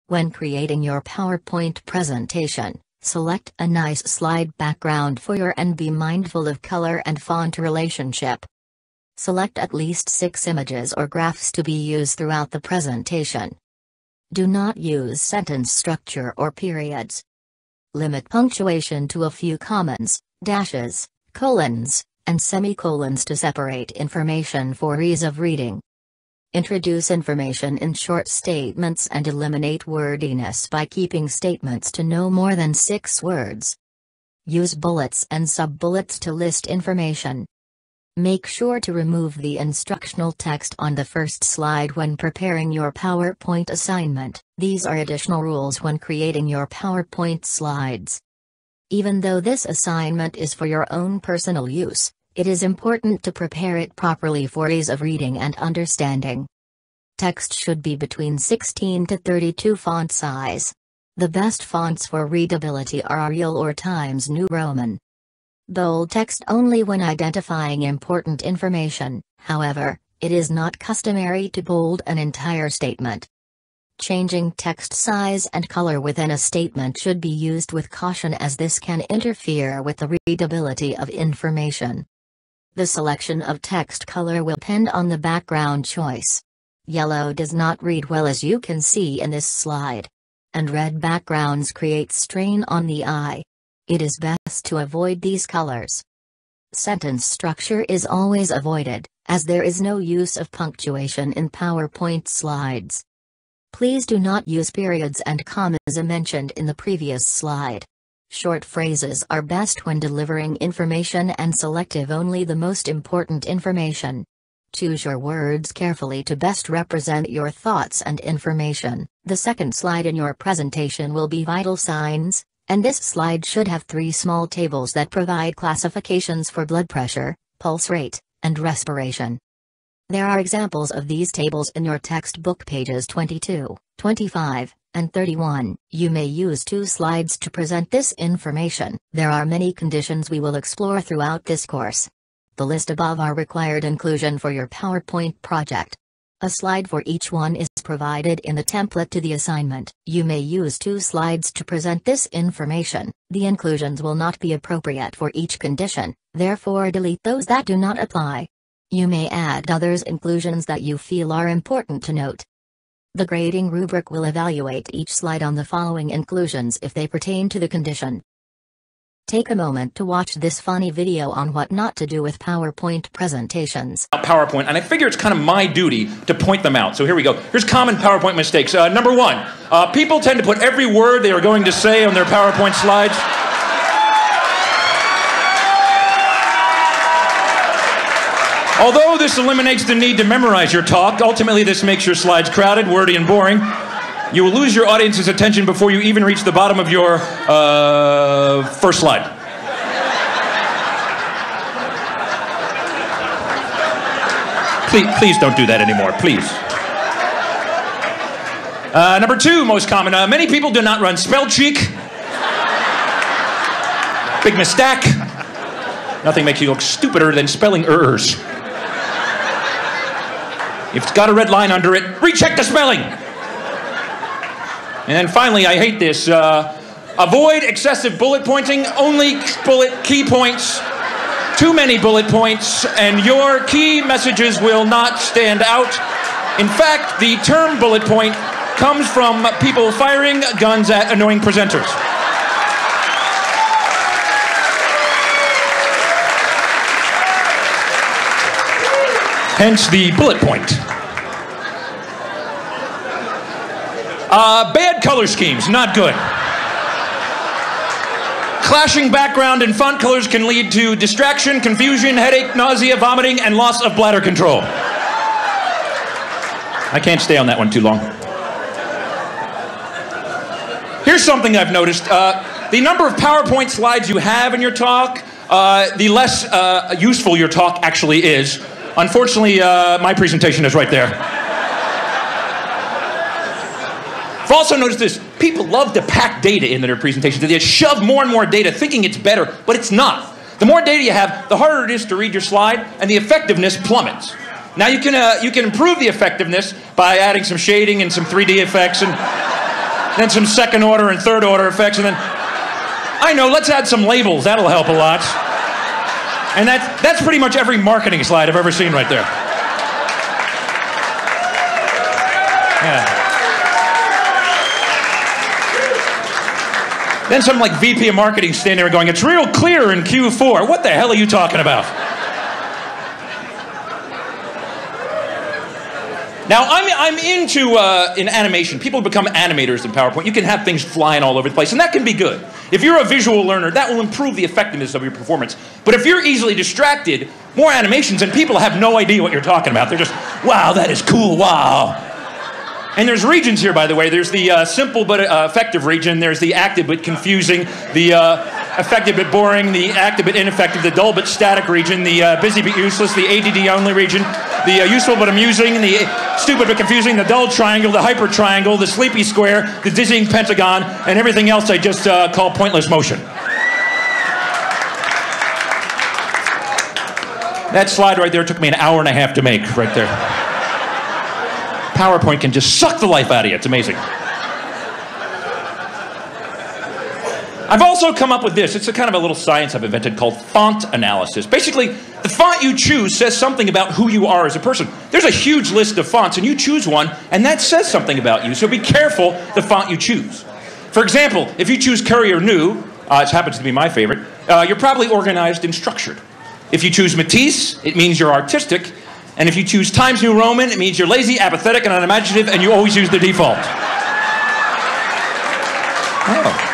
When creating your PowerPoint presentation, select a nice slide background and be mindful of color and font relationship. Select at least 6 images or graphs to be used throughout the presentation. Do not use sentence structure or periods. Limit punctuation to a few commas, dashes, colons, and semicolons to separate information for ease of reading. Introduce information in short statements and eliminate wordiness by keeping statements to no more than 6 words. Use bullets and sub-bullets to list information. Make sure to remove the instructional text on the first slide when preparing your PowerPoint assignment. These are additional rules when creating your PowerPoint slides. Even though this assignment is for your own personal use, it is important to prepare it properly for ease of reading and understanding. Text should be between 16 to 32 font size. The best fonts for readability are Arial or Times New Roman. Bold text only when identifying important information. However, it is not customary to bold an entire statement. Changing text size and color within a statement should be used with caution, as this can interfere with the readability of information. The selection of text color will depend on the background choice. Yellow does not read well, as you can see in this slide. And red backgrounds create strain on the eye. It is best to avoid these colors. Sentence structure is always avoided, as there is no use of punctuation in PowerPoint slides. Please do not use periods and commas as mentioned in the previous slide. Short phrases are best when delivering information and selective only the most important information. Choose your words carefully to best represent your thoughts and information. The second slide in your presentation will be vital signs, and this slide should have 3 small tables that provide classifications for blood pressure, pulse rate, and respiration. There are examples of these tables in your textbook pages 22, 25, and 31. You may use 2 slides to present this information. There are many conditions we will explore throughout this course. The list above are required inclusion for your PowerPoint project. A slide for each one is provided in the template to the assignment. You may use 2 slides to present this information. The inclusions will not be appropriate for each condition, therefore delete those that do not apply. You may add others inclusions that you feel are important to note. The grading rubric will evaluate each slide on the following inclusions if they pertain to the condition. Take a moment to watch this funny video on what not to do with PowerPoint presentations. PowerPoint, and I figure it's kind of my duty to point them out. So here we go. Here's common PowerPoint mistakes. Number 1, people tend to put every word they are going to say on their PowerPoint slides. Although this eliminates the need to memorize your talk, ultimately this makes your slides crowded, wordy, and boring. You will lose your audience's attention before you even reach the bottom of your first slide. Please don't do that anymore, please. Number 2, most common. Many people do not run spell check. Big mistake. Nothing makes you look stupider than spelling errors. If it's got a red line under it, recheck the spelling. And then finally, I hate this. Avoid excessive bullet pointing. Only bullet key points. Too many bullet points, and your key messages will not stand out. In fact, the term bullet point comes from people firing guns at annoying presenters. Hence the bullet point. Bad color schemes, not good. Clashing background and font colors can lead to distraction, confusion, headache, nausea, vomiting, and loss of bladder control. I can't stay on that one too long. Here's something I've noticed. The number of PowerPoint slides you have in your talk, the less useful your talk actually is. Unfortunately, my presentation is right there. I've also noticed this. People love to pack data into their presentations. They shove more and more data thinking it's better, but it's not. The more data you have, the harder it is to read your slide, and the effectiveness plummets. Now you can improve the effectiveness by adding some shading and some 3D effects, and then some second order and third order effects, and then, I know, let's add some labels. That'll help a lot. And that's pretty much every marketing slide I've ever seen right there. Yeah. Then some like VP of marketing standing there going, it's real clear in Q4. What the hell are you talking about? Now, I'm into in animation. People become animators in PowerPoint. You can have things flying all over the place, and that can be good. If you're a visual learner, that will improve the effectiveness of your performance. But if you're easily distracted, more animations, and people have no idea what you're talking about. They're just, wow, that is cool, wow. And there's regions here, by the way. There's the simple but effective region. There's the active but confusing, the effective but boring, the active but ineffective, the dull but static region, the busy but useless, the ADD only region, the useful but amusing, the stupid but confusing, the dull triangle, the hyper triangle, the sleepy square, the dizzying pentagon, and everything else I just call pointless motion. That slide right there took me an hour and a half to make, right there. PowerPoint can just suck the life out of you. It's amazing. I've also come up with this. It's a kind of a little science I've invented called font analysis. Basically, the font you choose says something about who you are as a person. There's a huge list of fonts, and you choose one, and that says something about you. So be careful the font you choose. For example, if you choose Courier New, it happens to be my favorite, you're probably organized and structured. If you choose Matisse, it means you're artistic. And if you choose Times New Roman, it means you're lazy, apathetic, and unimaginative, and you always use the default. Oh.